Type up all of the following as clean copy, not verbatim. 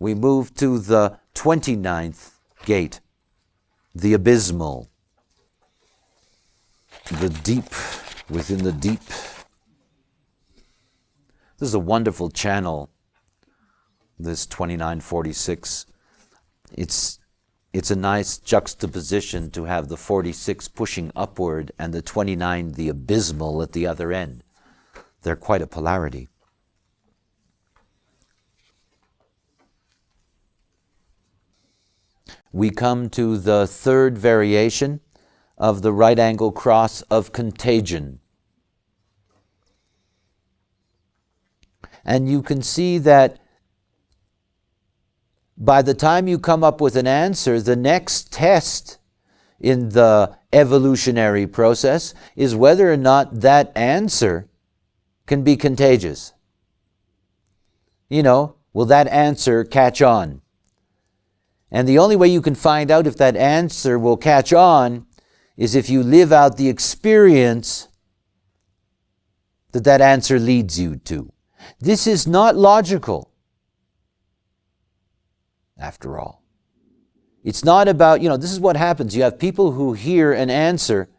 we move to the 29th gate, the abysmal, the deep within the deep. This is a wonderful channel, this 2946. It's a nice juxtaposition to have the 46 pushing upward and the 29, the abysmal, at the other end. They're quite a polarity. We come to the third variation of the right angle cross of contagion. And you can see that by the time you come up with an answer, the next test in the evolutionary process is whether or not that answer can be contagious. Will that answer catch on? And the only way you can find out if that answer will catch on is if you live out the experience that that answer leads you to. This is not logical, after all. It's not about, this is what happens. You have people who hear an answer,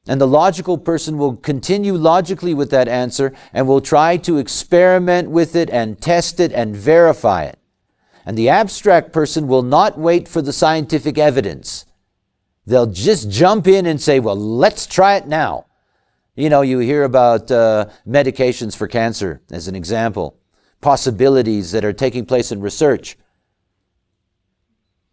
and the logical person will continue logically with that answer and will try to experiment with it and test it and verify it. And the abstract person will not wait for the scientific evidence. They'll just jump in and say, well, let's try it now. You hear about medications for cancer as an example, possibilities that are taking place in research.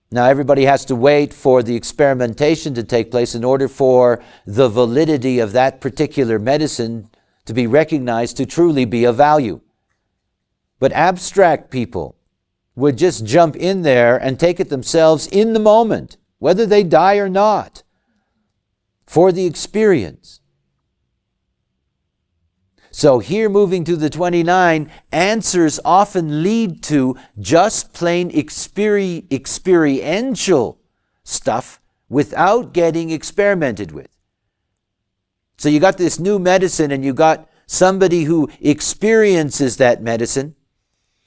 Now, everybody has to wait for the experimentation to take place in order for the validity of that particular medicine to be recognized to truly be of value. But abstract people would just jump in there and take it themselves in the moment, whether they die or not, for the experience. So here, moving to the 29, answers often lead to just plain experiential stuff without getting experimented with. So you got this new medicine and you got somebody who experiences that medicine,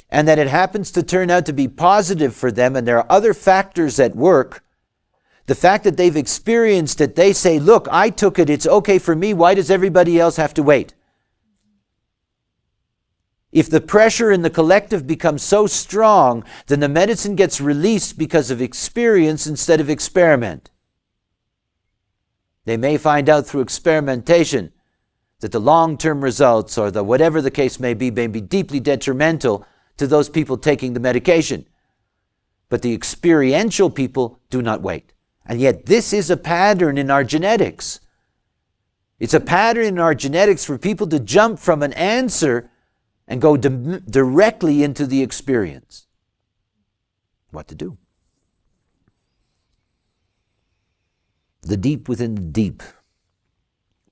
and that it happens to turn out to be positive for them, and there are other factors at work. The fact that they've experienced it, they say, look, I took it, it's okay for me, why does everybody else have to wait? If the pressure in the collective becomes so strong, then the medicine gets released because of experience instead of experiment. They may find out through experimentation that the long-term results, or the whatever the case may be deeply detrimental to those people taking the medication. But the experiential people do not wait. And yet this is a pattern in our genetics. It's a pattern in our genetics for people to jump from an answer and go directly into the experience. What to do? The deep within the deep.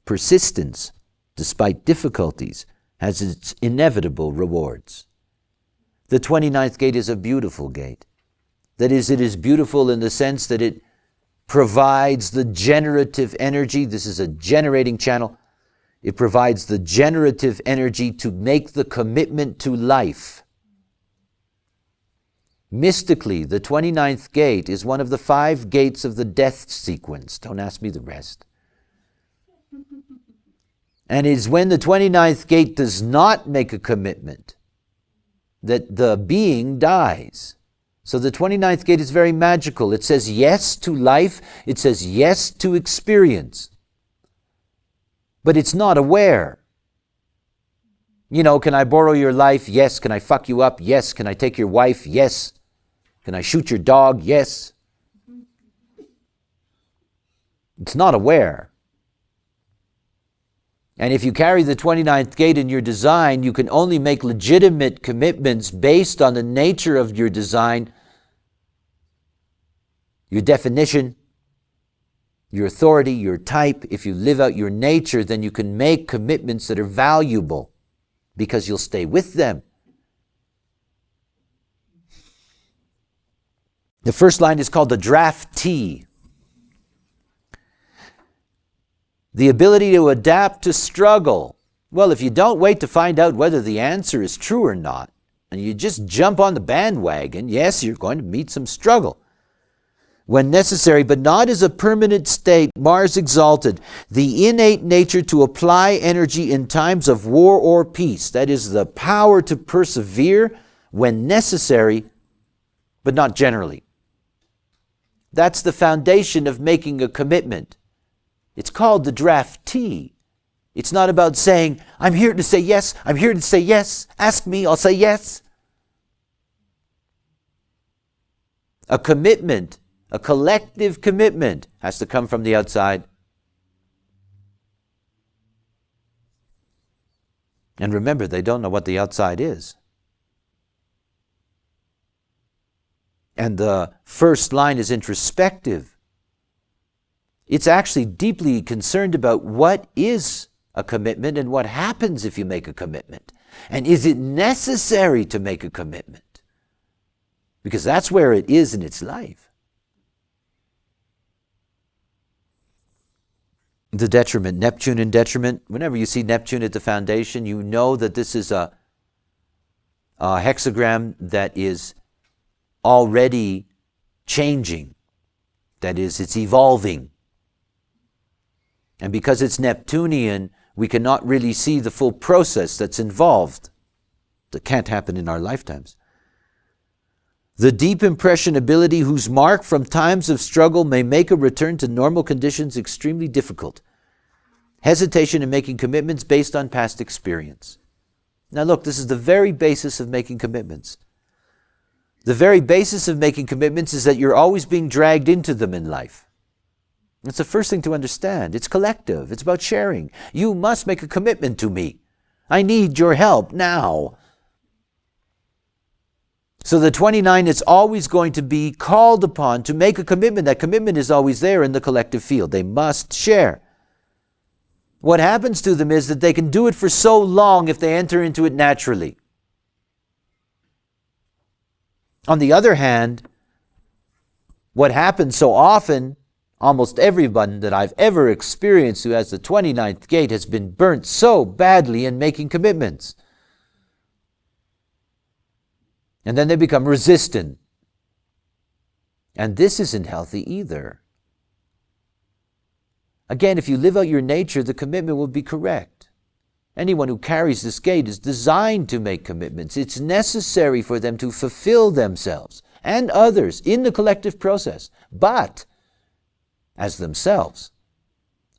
Persistence, despite difficulties, has its inevitable rewards. The 29th gate is a beautiful gate. That is, it is beautiful in the sense that it provides the generative energy. This is a generating channel. It provides the generative energy to make the commitment to life. Mystically, the 29th gate is one of the 5 gates of the death sequence. Don't ask me the rest. And it is when the 29th gate does not make a commitment that the being dies. So the 29th gate is very magical. It says yes to life. It says yes to experience. But it's not aware. Can I borrow your life? Yes. Can I fuck you up? Yes. Can I take your wife? Yes. Can I shoot your dog? Yes. It's not aware. And if you carry the 29th gate in your design, you can only make legitimate commitments based on the nature of your design, your definition, your authority, your type. If you live out your nature, then you can make commitments that are valuable because you'll stay with them. The first line is called the draftee. The ability to adapt to struggle. Well, if you don't wait to find out whether the answer is true or not, and you just jump on the bandwagon, yes, you're going to meet some struggle. When necessary, but not as a permanent state, Mars exalted, the innate nature to apply energy in times of war or peace. That is the power to persevere when necessary, but not generally. That's the foundation of making a commitment. It's called the draftee. It's not about saying, I'm here to say yes, I'm here to say yes, ask me, I'll say yes. A commitment, a collective commitment, has to come from the outside. And remember, they don't know what the outside is. And the first line is introspective. It's actually deeply concerned about what is a commitment and what happens if you make a commitment. And is it necessary to make a commitment? Because that's where it is in its life. The detriment, Neptune in detriment. Whenever you see Neptune at the foundation, you know that this is a hexagram that is already changing. That is, it's evolving. And because it's Neptunian, we cannot really see the full process that's involved. That can't happen in our lifetimes. The deep impressionability whose mark from times of struggle may make a return to normal conditions extremely difficult. Hesitation in making commitments based on past experience. Now look, this is the very basis of making commitments. The very basis of making commitments is that you're always being dragged into them in life. It's the first thing to understand. It's collective. It's about sharing. You must make a commitment to me. I need your help now. So the 29 is always going to be called upon to make a commitment. That commitment is always there in the collective field. They must share. What happens to them is that they can do it for so long if they enter into it naturally. On the other hand, what happens so often, almost everyone that I've ever experienced who has the 29th gate has been burnt so badly in making commitments. And then they become resistant. And this isn't healthy either. Again, if you live out your nature, the commitment will be correct. Anyone who carries this gate is designed to make commitments. It's necessary for them to fulfill themselves and others in the collective process, but as themselves.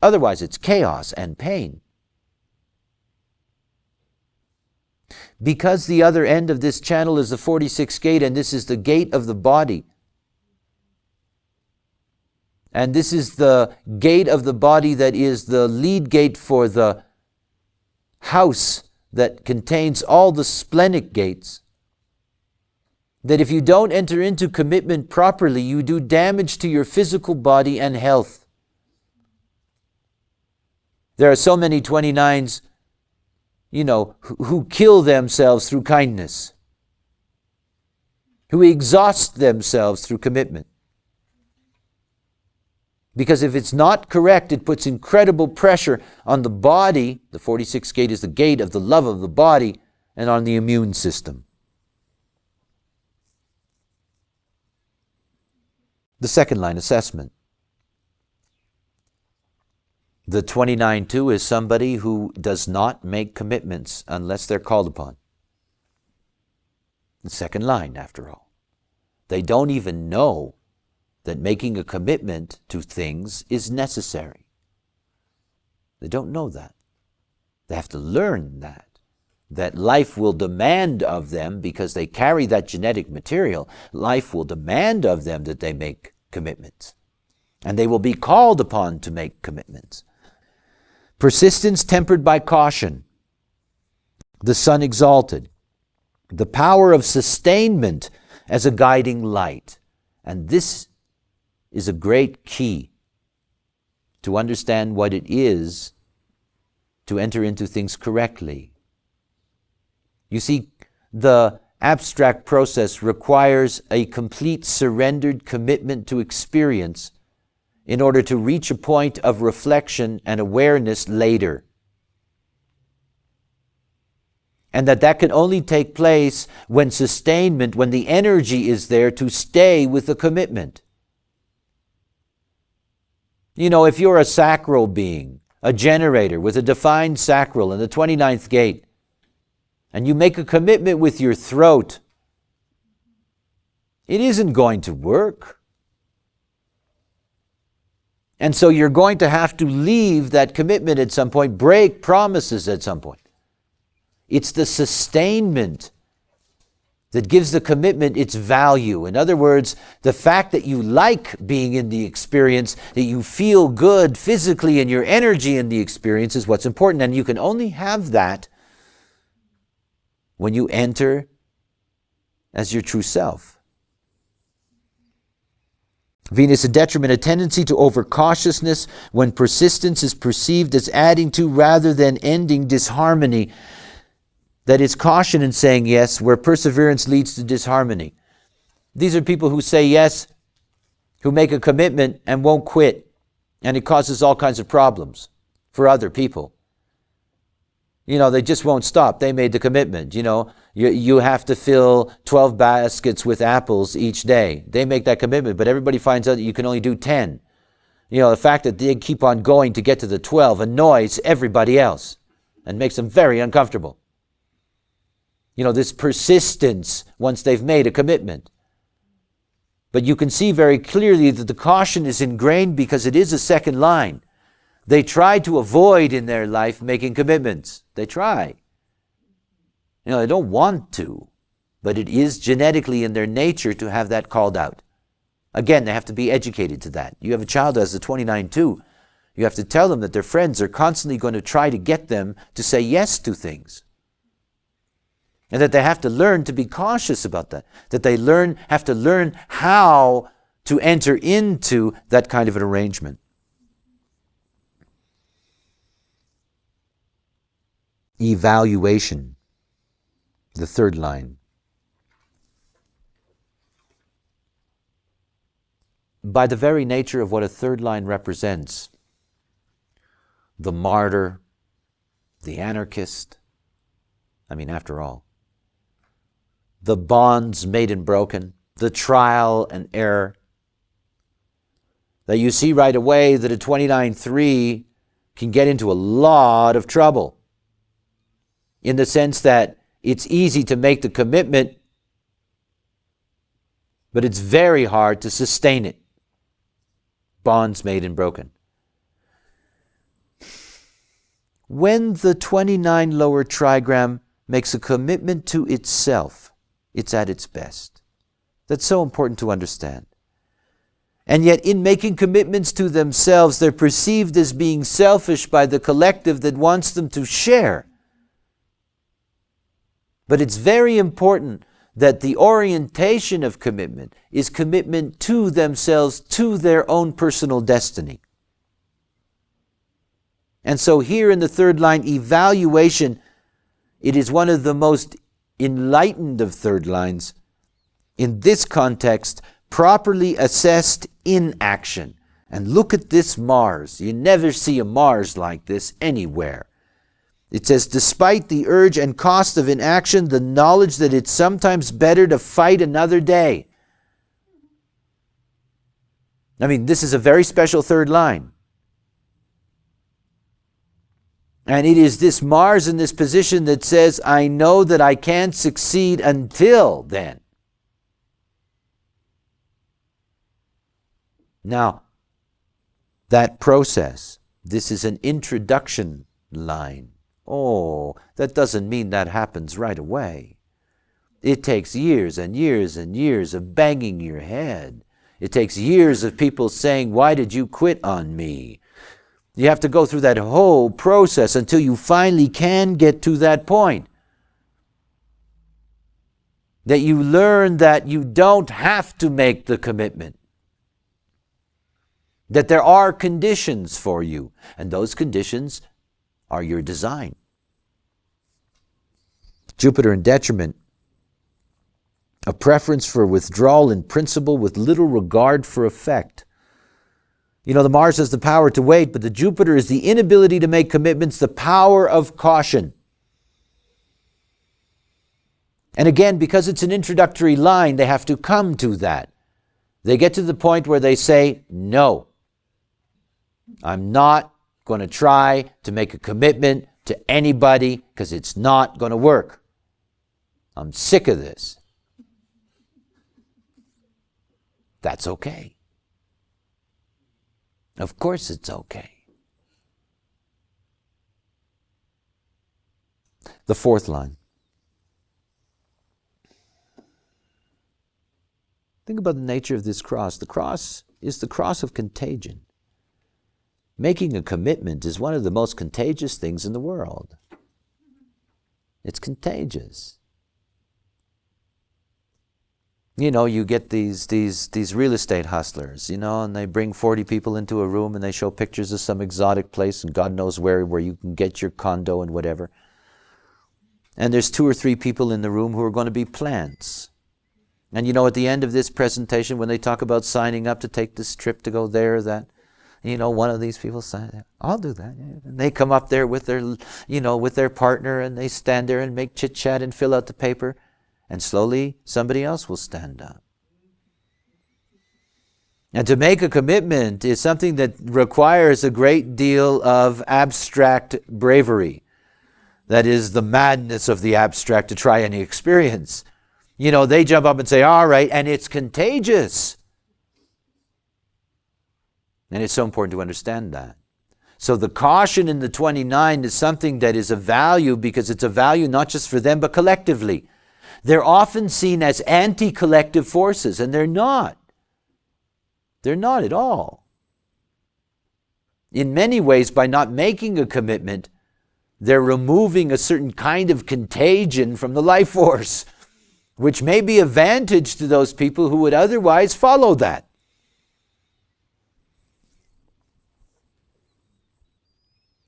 Otherwise, it's chaos and pain. Because the other end of this channel is the 46th gate, and this is the gate of the body. And this is the gate of the body that is the lead gate for the house that contains all the splenic gates. That if you don't enter into commitment properly, you do damage to your physical body and health. There are so many 29s, who kill themselves through kindness, who exhaust themselves through commitment. Because if it's not correct, it puts incredible pressure on the body. The 46th gate is the gate of the love of the body, and on the immune system. The second line, assessment. The 29-2 is somebody who does not make commitments unless they're called upon. The second line, after all. They don't even know that making a commitment to things is necessary. They don't know that. They have to learn that life will demand of them, because they carry that genetic material, life will demand of them that they make commitments. And they will be called upon to make commitments. Persistence tempered by caution. The sun exalted. The power of sustainment as a guiding light. And this is a great key to understand what it is to enter into things correctly. You see, the abstract process requires a complete surrendered commitment to experience in order to reach a point of reflection and awareness later. And that can only take place when sustainment, when the energy is there to stay with the commitment. You know, if you're a sacral being, a generator with a defined sacral in the 29th gate, and you make a commitment with your throat, it isn't going to work. And so you're going to have to leave that commitment at some point, break promises at some point. It's the sustainment that gives the commitment its value. In other words, the fact that you like being in the experience, that you feel good physically and your energy in the experience is what's important. And you can only have that when you enter as your true self. Venus in detriment, a tendency to overcautiousness when persistence is perceived as adding to rather than ending disharmony. That is caution in saying yes, where perseverance leads to disharmony. These are people who say yes, who make a commitment and won't quit. And it causes all kinds of problems for other people. You know, they just won't stop. They made the commitment. You know, you have to fill 12 baskets with apples each day. They make that commitment, but everybody finds out that you can only do 10. You know, the fact that they keep on going to get to the 12 annoys everybody else and makes them very uncomfortable. You know, this persistence once they've made a commitment. But you can see very clearly that the caution is ingrained because it is a second line. They try to avoid in their life making commitments. They try. You know, they don't want to, but it is genetically in their nature to have that called out. Again, they have to be educated to that. You have a child who has a 29-2. You have to tell them that their friends are constantly going to try to get them to say yes to things. And that they have to learn to be cautious about that. That they have to learn how to enter into that kind of an arrangement. Evaluation, the third line. By the very nature of what a third line represents, the martyr, the anarchist, after all, the bonds made and broken, the trial and error, that you see right away that a 29-3 can get into a lot of trouble in the sense that it's easy to make the commitment, but it's very hard to sustain it. Bonds made and broken. When the 29 lower trigram makes a commitment to itself, it's at its best. That's so important to understand. And yet in making commitments to themselves, they're perceived as being selfish by the collective that wants them to share. But it's very important that the orientation of commitment is commitment to themselves, to their own personal destiny. And so here in the third line, evaluation, it is one of the most enlightened of third lines. In this context, properly assessed in action. And look at this Mars. You never see a Mars like this anywhere. It says, despite the urge and cost of inaction, the knowledge that it's sometimes better to fight another day. This is a very special third line. And it is this Mars in this position that says, I know that I can't succeed until then. Now, that process, this is an introduction line. Oh, that doesn't mean that happens right away. It takes years and years and years of banging your head. It takes years of people saying, why did you quit on me? You have to go through that whole process until you finally can get to that point. That you learn that you don't have to make the commitment. That there are conditions for you, and those conditions are your design. Jupiter in detriment, a preference for withdrawal in principle with little regard for effect. The Mars has the power to wait, but the Jupiter is the inability to make commitments, the power of caution. And again, because it's an introductory line, they have to come to that. They get to the point where they say, no, I'm not going to try to make a commitment to anybody because it's not going to work. I'm sick of this. That's okay. Of course it's okay. The fourth line. Think about the nature of this cross. The cross is the cross of contagion. Making a commitment is one of the most contagious things in the world. It's contagious. You know, you get these real estate hustlers, you know, and they bring 40 people into a room and they show pictures of some exotic place and God knows where you can get your condo and whatever. And there's 2 or 3 people in the room who are going to be plants. And you know, at the end of this presentation, when they talk about signing up to take this trip to go there, that, you know, one of these people said, I'll do that. And they come up there with their, you know, with their partner and they stand there and make chit chat and fill out the paper. And slowly somebody else will stand up. And to make a commitment is something that requires a great deal of abstract bravery. That is the madness of the abstract to try any experience. You know, they jump up and say, all right, and it's contagious. And it's so important to understand that. So the caution in the 29 is something that is of value because it's a value not just for them, but collectively. They're often seen as anti-collective forces, and they're not. They're not at all. In many ways, by not making a commitment, they're removing a certain kind of contagion from the life force, which may be of advantage to those people who would otherwise follow that.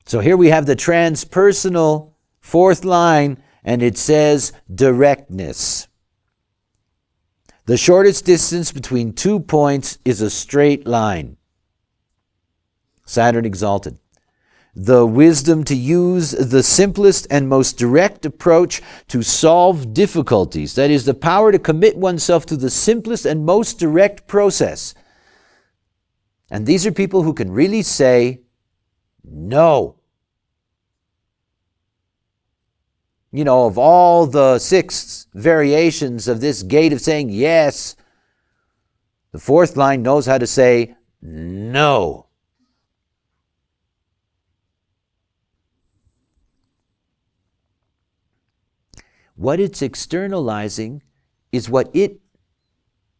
So here we have the transpersonal fourth line, and it says directness. The shortest distance between 2 points is a straight line. Saturn exalted. The wisdom to use the simplest and most direct approach to solve difficulties. That is, the power to commit oneself to the simplest and most direct process. And these are people who can really say no. You know, of all the 6 variations of this gate of saying yes, the fourth line knows how to say no. What it's externalizing is what it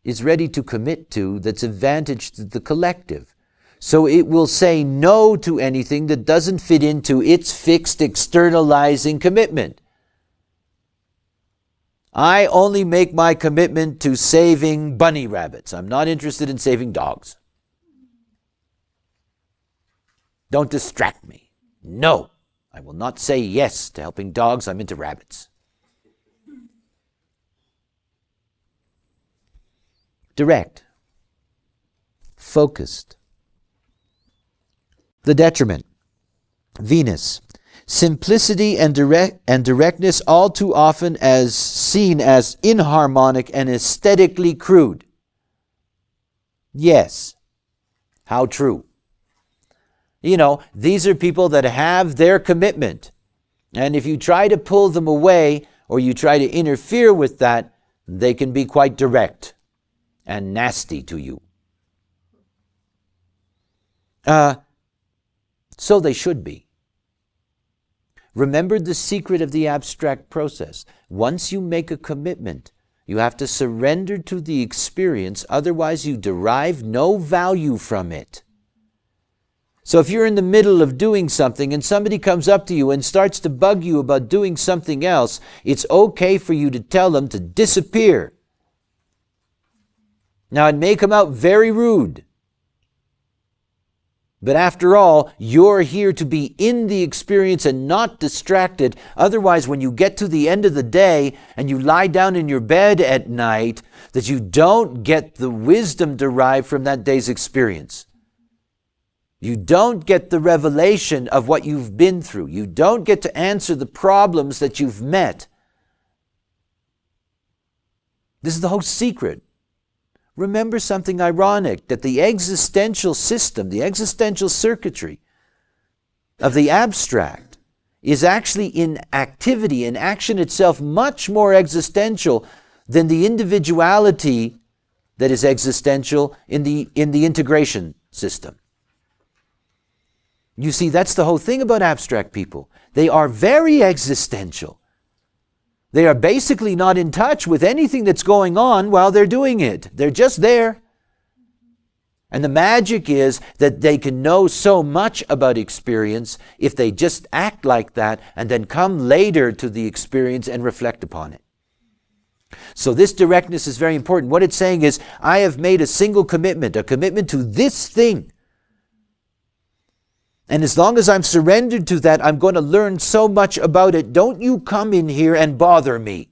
is ready to commit to that's advantage to the collective. So it will say no to anything that doesn't fit into its fixed externalizing commitment. I only make my commitment to saving bunny rabbits. I'm not interested in saving dogs. Don't distract me. No, I will not say yes to helping dogs. I'm into rabbits. Direct. Focused. The detriment. Venus. Simplicity and directness all too often as seen as inharmonic and aesthetically crude. Yes. How true. You know, these are people that have their commitment. And if you try to pull them away or you try to interfere with that, they can be quite direct and nasty to you. So they should be. Remember the secret of the abstract process. Once you make a commitment, you have to surrender to the experience, otherwise you derive no value from it. So if you're in the middle of doing something and somebody comes up to you and starts to bug you about doing something else, it's okay for you to tell them to disappear. Now, it may come out very rude, but after all, you're here to be in the experience and not distracted. Otherwise, when you get to the end of the day and you lie down in your bed at night, that you don't get the wisdom derived from that day's experience. You don't get the revelation of what you've been through. You don't get to answer the problems that you've met. This is the whole secret. Remember something ironic, that the existential system, the existential circuitry of the abstract is actually in activity, in action itself, much more existential than the individuality that is existential in the integration system. You see, that's the whole thing about abstract people. They are very existential. They are basically not in touch with anything that's going on while they're doing it. They're just there. And the magic is that they can know so much about experience if they just act like that and then come later to the experience and reflect upon it. So this directness is very important. What it's saying is, I have made a single commitment, a commitment to this thing. And as long as I'm surrendered to that, I'm going to learn so much about it. Don't you come in here and bother me.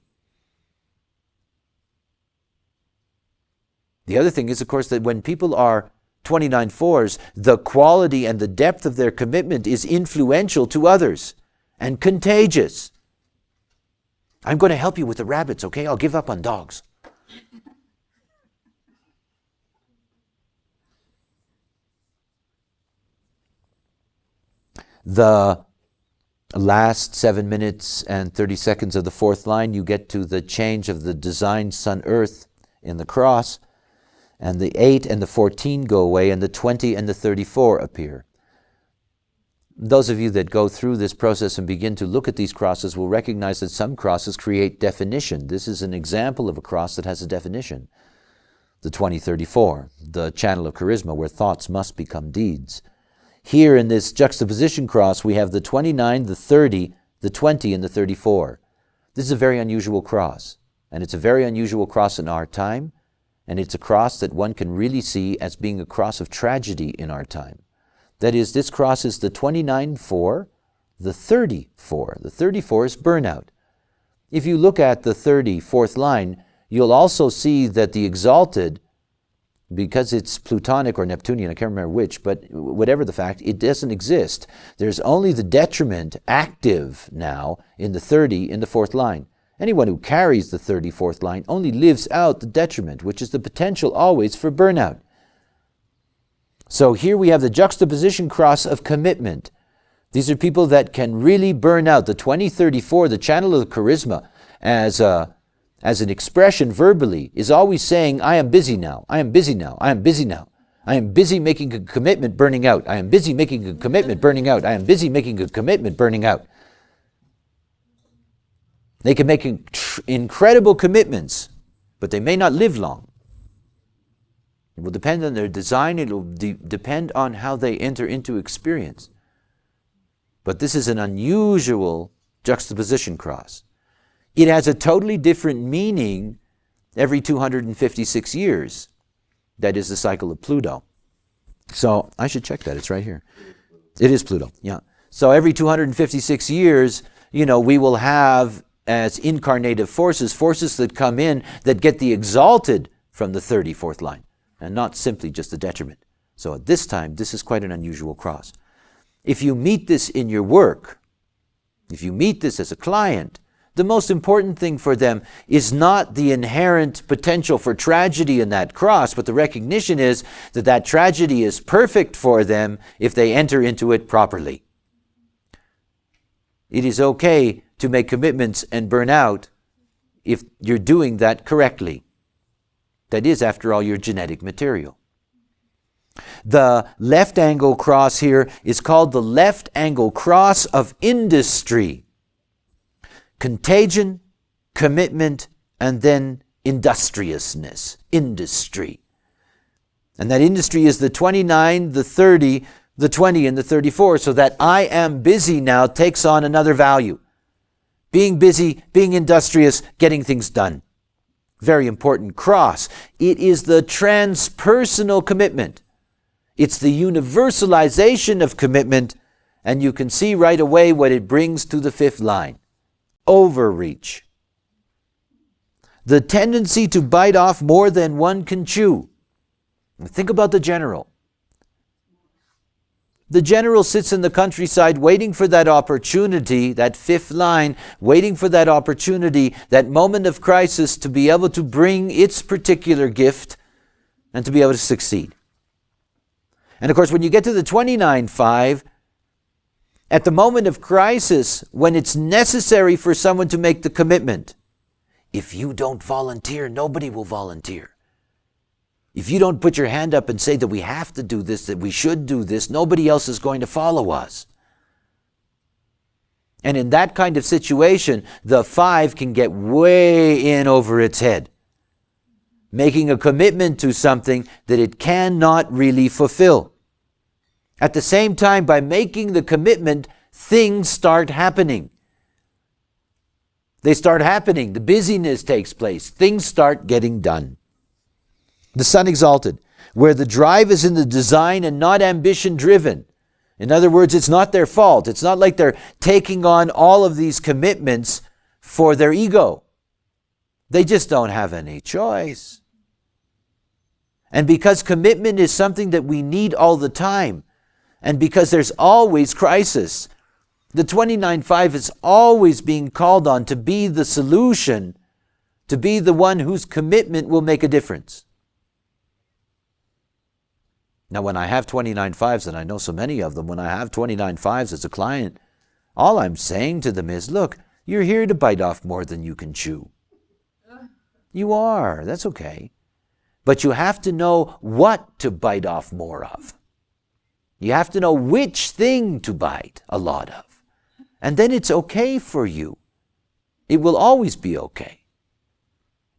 The other thing is, of course, that when people are 29-4s, the quality and the depth of their commitment is influential to others and contagious. I'm going to help you with the rabbits, okay? I'll give up on dogs. The last 7 minutes and 30 seconds of the fourth line, you get to the change of the designed sun-earth in the cross, and the 8 and the 14 go away, and the 20 and the 34 appear. Those of you that go through this process and begin to look at these crosses will recognize that some crosses create definition. This is an example of a cross that has a definition. The 2034, the channel of charisma, where thoughts must become deeds. Here in this juxtaposition cross, we have the 29, the 30, the 20, and the 34. This is a very unusual cross, and it's a very unusual cross in our time, and it's a cross that one can really see as being a cross of tragedy in our time. That is, this cross is the 29-4, the 30-4. The 34 is burnout. If you look at the 34th line, you'll also see that the exalted, because it's Plutonic or Neptunian, I can't remember which, but whatever the fact, it doesn't exist. There's only the detriment active now in the 30 in the fourth line. Anyone who carries the 34th line only lives out the detriment, which is the potential always for burnout. So here we have the juxtaposition cross of commitment. These are people that can really burn out. The 2034, the channel of the charisma, as an expression verbally, is always saying, I am busy now, I am busy now, I am busy now. I am busy making a commitment, burning out. I am busy making a commitment, burning out. I am busy making a commitment, burning out. They can make incredible commitments, but they may not live long. It will depend on their design. It will depend on how they enter into experience. But this is an unusual juxtaposition cross. It has a totally different meaning every 256 years. That is the cycle of Pluto. So I should check that. It's right here. It is Pluto, yeah. So every 256 years, we will have as incarnative forces, forces that come in that get the exalted from the 34th line, and not simply just the detriment. So at this time, this is quite an unusual cross. If you meet this in your work, if you meet this as a client, the most important thing for them is not the inherent potential for tragedy in that cross, but the recognition is that that tragedy is perfect for them if they enter into it properly. It is okay to make commitments and burn out if you're doing that correctly. That is, after all, your genetic material. The left angle cross here is called the left angle cross of industry. Contagion, commitment, and then industriousness, industry. And that industry is the 29, the 30, the 20, and the 34, so that I am busy now takes on another value. Being busy, being industrious, getting things done. Very important cross. It is the transpersonal commitment. It's the universalization of commitment, and you can see right away what it brings to the fifth line. Overreach. The tendency to bite off more than one can chew. Think about the general. The general sits in the countryside waiting for that opportunity, that fifth line, waiting for that opportunity, that moment of crisis to be able to bring its particular gift and to be able to succeed. And of course, when you get to the 29.5, at the moment of crisis, when it's necessary for someone to make the commitment, if you don't volunteer, nobody will volunteer. If you don't put your hand up and say that we have to do this, that we should do this, nobody else is going to follow us. And in that kind of situation, the 5 can get way in over its head, making a commitment to something that it cannot really fulfill. At the same time, by making the commitment, things start happening. They start happening. The busyness takes place. Things start getting done. The Sun exalted, where the drive is in the design and not ambition driven. In other words, it's not their fault. It's not like they're taking on all of these commitments for their ego. They just don't have any choice. And because commitment is something that we need all the time, and because there's always crisis, the 29.5 is always being called on to be the solution, to be the one whose commitment will make a difference. Now, when I have 29.5s, and I know so many of them, when I have 29.5s as a client, all I'm saying to them is, look, you're here to bite off more than you can chew. You are. That's okay. But you have to know what to bite off more of. You have to know which thing to bite a lot of. And then it's okay for you. It will always be okay.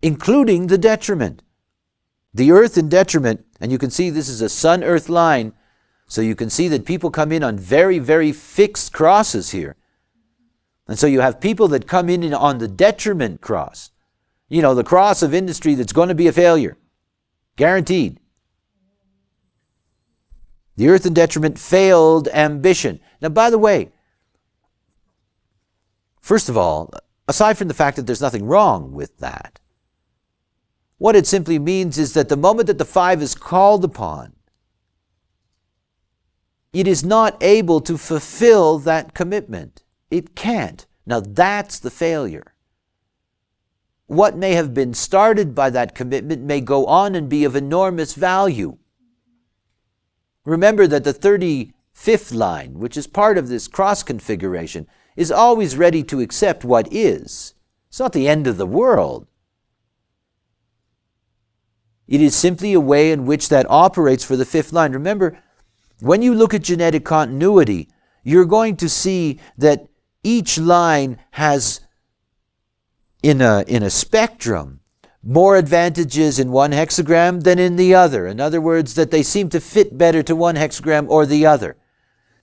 Including the detriment. The earth in detriment, and you can see this is a sun-earth line, so you can see that people come in on very, very fixed crosses here. And so you have people that come in on the detriment cross. You know, the cross of industry that's going to be a failure. Guaranteed. The earth in detriment, failed ambition. Now, by the way, first of all, aside from the fact that there's nothing wrong with that, what it simply means is that the moment that the 5 is called upon, it is not able to fulfill that commitment. It can't. Now, that's the failure. What may have been started by that commitment may go on and be of enormous value. Remember that the 35th line, which is part of this cross configuration, is always ready to accept what is. It's not the end of the world. It is simply a way in which that operates for the 5th line. Remember, when you look at genetic continuity, you're going to see that each line has, in a spectrum, more advantages in one hexagram than in the other. In other words, that they seem to fit better to one hexagram or the other.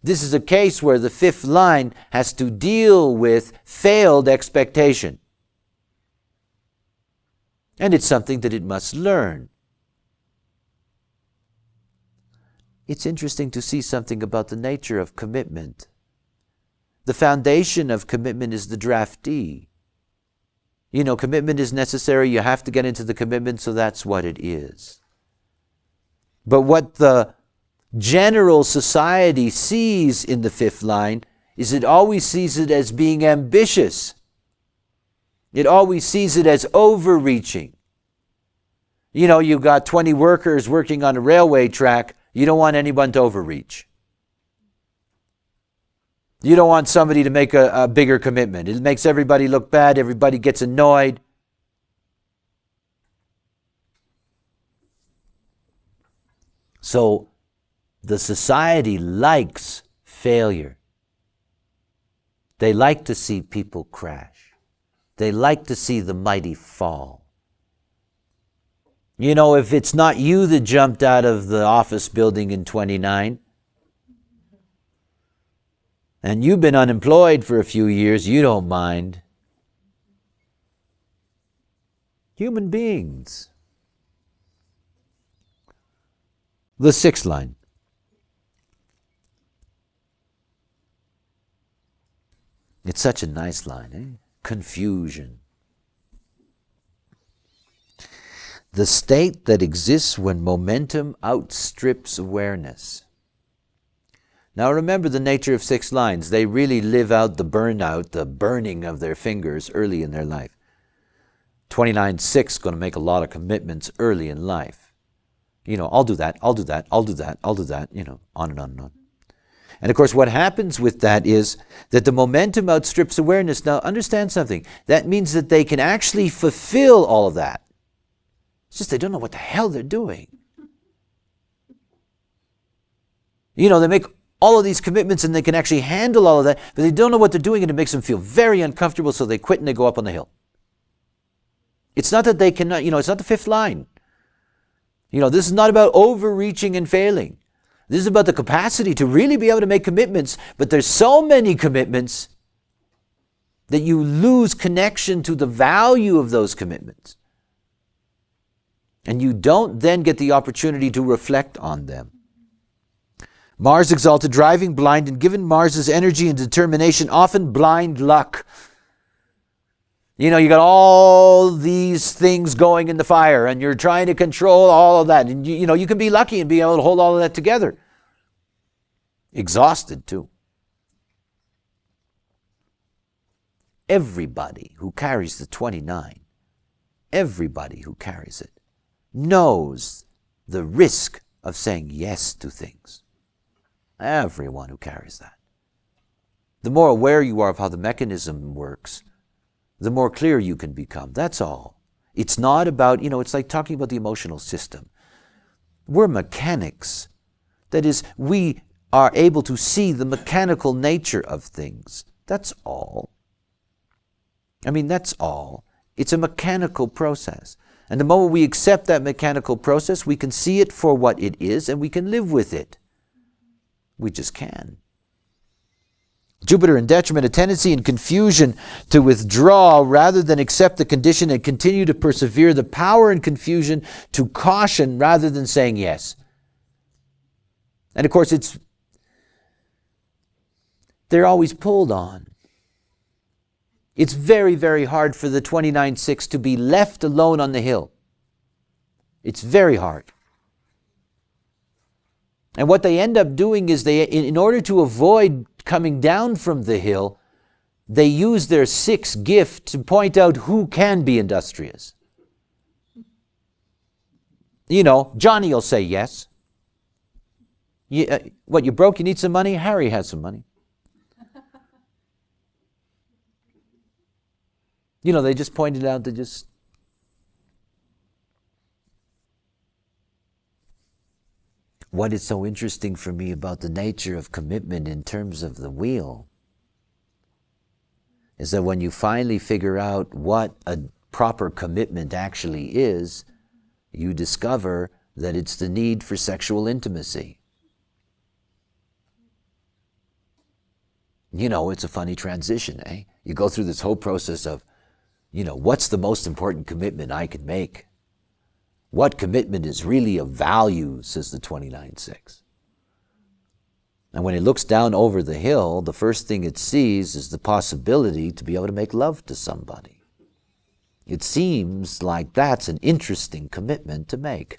This is a case where the 5th line has to deal with failed expectation. And it's something that it must learn. It's interesting to see something about the nature of commitment. The foundation of commitment is the draftee. You know, commitment is necessary. You have to get into the commitment, so that's what it is. But what the general society sees in the 5th line is it always sees it as being ambitious. It always sees it as overreaching. You know, you've got 20 workers working on a railway track. You don't want anyone to overreach. You don't want somebody to make a bigger commitment. It makes everybody look bad. Everybody gets annoyed. So the society likes failure. They like to see people crash. They like to see the mighty fall. You know, if it's not you that jumped out of the office building in 29, and you've been unemployed for a few years, you don't mind. Human beings. The 6th line. It's such a nice line, eh? Confusion. The state that exists when momentum outstrips awareness. Now remember the nature of 6 lines. They really live out the burnout, the burning of their fingers early in their life. 29-6 going to make a lot of commitments early in life. I'll do that, I'll do that, I'll do that, I'll do that, on and on and on. And of course what happens with that is that the momentum outstrips awareness. Now understand something. That means that they can actually fulfill all of that. It's just they don't know what the hell they're doing. They make all of these commitments and they can actually handle all of that, but they don't know what they're doing and it makes them feel very uncomfortable, so they quit and they go up on the hill. It's not that they cannot, it's not the 5th line. This is not about overreaching and failing. This is about the capacity to really be able to make commitments, but there's so many commitments that you lose connection to the value of those commitments. And you don't then get the opportunity to reflect on them. Mars exalted, driving blind, and given Mars's energy and determination, often blind luck. You got all these things going in the fire and you're trying to control all of that. And you can be lucky and be able to hold all of that together. Exhausted too. Everybody who carries the 29, everybody who carries it, knows the risk of saying yes to things. Everyone who carries that. The more aware you are of how the mechanism works, the more clear you can become. That's all. It's not about, it's like talking about the emotional system. We're mechanics. That is, we are able to see the mechanical nature of things. That's all. That's all. It's a mechanical process. And the moment we accept that mechanical process, we can see it for what it is and we can live with it. We just can. Jupiter in detriment, a tendency and confusion to withdraw rather than accept the condition and continue to persevere, the power and confusion to caution rather than saying yes. And of course, they're always pulled on. It's very, very hard for the 29-6 to be left alone on the hill. It's very hard. And what they end up doing is in order to avoid coming down from the hill, they use their 6 gift to point out who can be industrious. Johnny will say yes. What, you broke? You need some money? Harry has some money. They just pointed out, What is so interesting for me about the nature of commitment in terms of the wheel is that when you finally figure out what a proper commitment actually is, you discover that it's the need for sexual intimacy. It's a funny transition, eh? You go through this whole process of, what's the most important commitment I can make? What commitment is really of value, says the 29-6. And when it looks down over the hill, the first thing it sees is the possibility to be able to make love to somebody. It seems like that's an interesting commitment to make.